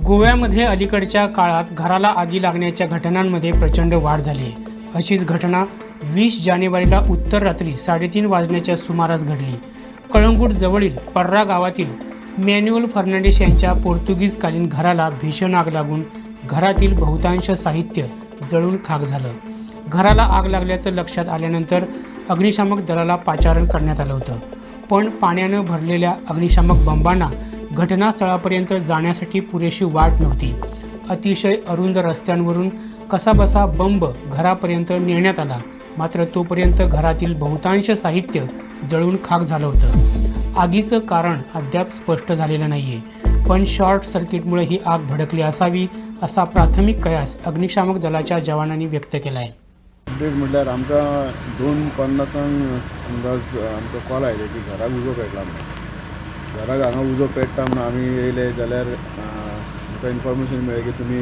गोव्यामध्ये अलीकडच्या काळात घराला आगी लागण्याच्या घटनांमध्ये प्रचंड वाढ झाली आहे. अशीच घटना 20 जानेवारीला उत्तर रात्री 3:30 वाजण्याच्या सुमारास घडली. कळंगूट जवळील पर्रा गावातील मॅन्युअल फर्नांडिस यांच्या पोर्तुगीजकालीन घराला भीषण आग लागून घरातील बहुतांश साहित्य जळून खाक झालं. घराला आग लागल्याचं लक्षात आल्यानंतर अग्निशामक दलाला पाचारण करण्यात आलं होतं, पण पाण्यानं भरलेल्या अग्निशामक बंबांना घटनास्थळापर्यंत जाण्यासाठी पुरेशी वाट नव्हती. अतिशय अरुंद रस्त्यांवरून कसाबसा बंब घरापर्यंत नेण्यात आला, मात्र तोपर्यंत घरातील बहुतांश साहित्य जळून खाक झालं होतं. आगीचं कारण अद्याप स्पष्ट झालेलं नाहीये, पण शॉर्ट सर्किटमुळे ही आग भडकली असावी असा प्राथमिक कयास अग्निशामक दलाच्या जवानांनी व्यक्त केला आहे. अपडेट म्हटल्यार आमकां 2:50 अंदाज आमकां कॉल आयले की घराक उजो पेटला म्हणून. घराक हांगा उजो पेट्टा म्हणून आमी येयले जाल्यार आमकां इन्फॉर्मेशन मेळ्ळी की तुमी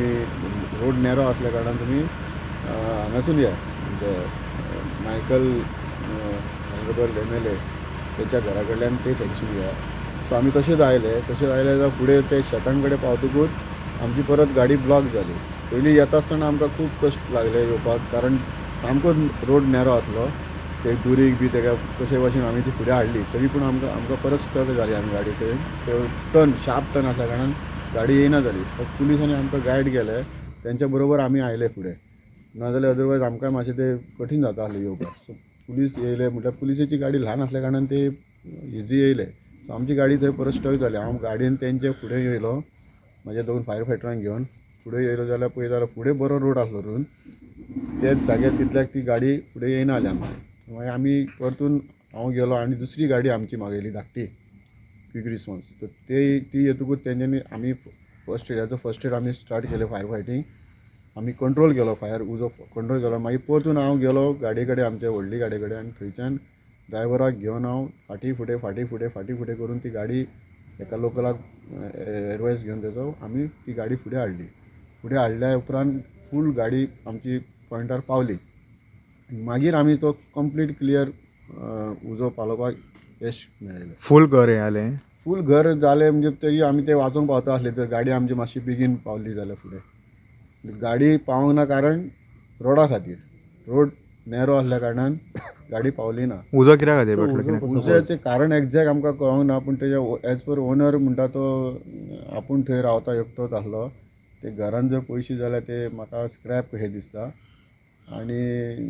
रोड नॅरो आसल्या कारणान तुमी हांगासून या म्हणजे मायकल ऑनरेबल MLA तेंच्या घरा कडल्यान ते सायडीसून या. सो आमी तशेंच आयले जाल्यार फुडें ते शेतां कडेन पावतकूच आमची परत गाडी ब्लॉक जाली. पयलीं येता आसतना आमकां खूब कश्ट लागले येवपाक, कारण सामको रोड नॅरो आसलो. ते दुरीक बी तेका कशे भाशेन आमी ती फुडें हाडली, तरी पूण आमकां परत स्टक जाली आमी गाडी थंय. शार्प टर्न आसल्या कारणान गाडी येयना जाली. सो पुलिसांनी आमकां गायड केलें, तेंच्या बरोबर आमी आयले फुडें. नाजाल्यार अदरवायज आमकां मातशें ते कठीण जाता आसलें येवपाक. सो पुलीस येयले म्हटल्यार पुलिसेची गाडी ल्हान आसल्या कारणान ते इजी येयले. सो आमची गाडी थंय परत स्टक जाली. हांव गाडयेन तेंचे फुडें येयलो म्हाज्या 2 फायर फायटरांक घेवन. फुडें येयलो जाल्यार पळयत जाल्यार फुडें बरो रोड आसलो रून तेच जाग्यार तितल्याक ती गाडी फुडें येयना जाली आमकां. मागीर आमी परतून हांव गेलो आनी दुसरी गाडी आमची मागयली धाकटी क्विक रिस्पॉन्स. तर ती येतकूच तेंच्यांनी आमी फर्स्ट एड आमी स्टार्ट केलें फायर फायटींग. आमी कंट्रोल केलो फायर उजो कंट्रोल केलो. मागीर परतून हांव गेलो गाडये कडेन आमच्या व्हडली गाडये कडेन आनी थंयच्यान ड्रायव्हराक घेवन हांव फाटी फुडें करून ती गाडी एका लोकलाक एडवायस घेवन तेजो आमी ती गाडी फुडें हाडल्या उपरांत फूल गाडी आमची पॉयंटार पावली. मागीर आमी तो कंप्लीट क्लियर उजो पालोवपाक यश मेळयलें. फूल घर जालें. फूल घर जालें म्हणजे तरी आमी ते वाचोवंक पावता आसले तर गाडी आमची मातशी बेगीन पावली जाल्यार फुडें. गाडी पावूंक ना कारण रोडा खातीर रोड नॅरो आसल्या कारणान गाडी पावली ना. उजो कित्याक खातीर पेटलो? उज्याचें कारण एक्झॅक्ट आमकां कळोंक ना, पूण तेजे एज पर ओनर म्हणटा तो आपूण थंय रावता एकटोच आसलो. ते घरान जर पयशे जाल्यार ते म्हाका स्क्रॅप कशें दिसता. आनी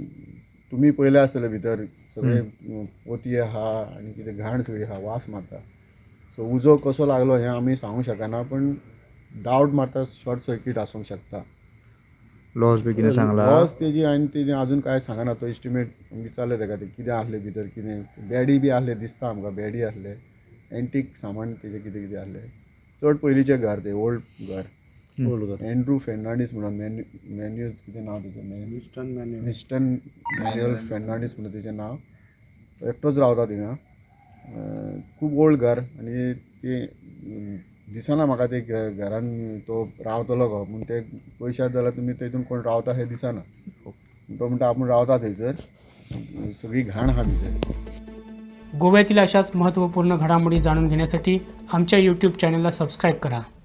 तुमी पळयलें आसतले भितर सगळे पोतये आहा आनी कितें घाण सगळी आहा, वास मारता. सो उजो कसो लागलो हें आमी सांगूंक शकना, पण डावट मारता शॉर्ट सर्कीट आसूंक शकता. लॉस बी कितें सांगला? लॉस तेजी आनी तेजें आजून कांय सांगना. तो एस्टिमेट विचारले तेका ते कितें आहलें भितर, कितें बॅडी बी आहले दिसता आमकां. बॅडी आहले, एंटीक सामान तेजें कितें कितें आहलें. चड पयलींचें घर तें ओल्ड घर. एंड्रू फेर्नांडीस म्हणून मॅन्युअल कितें नांव तेजें, विस्टन मॅन्युअल फेर्नांडीस म्हणून तेजें नांव. तो एकटोच रावता थिंगा. खूब ओल्ड घर आनी ती दिसना म्हाका ते घरान तो रावतलो गो म्हूण. ते पयशे जाल्यार तुमी तेतून कोण रावता हें दिसना. तो म्हणटा आपूण रावता थंयसर, सगळी घाण आहा भितर. गोव्यातील अशाच महत्त्वपूर्ण घडामोडी जाणून घेण्यासाठी आमच्या YouTube चॅनलला सबस्क्राईब करा.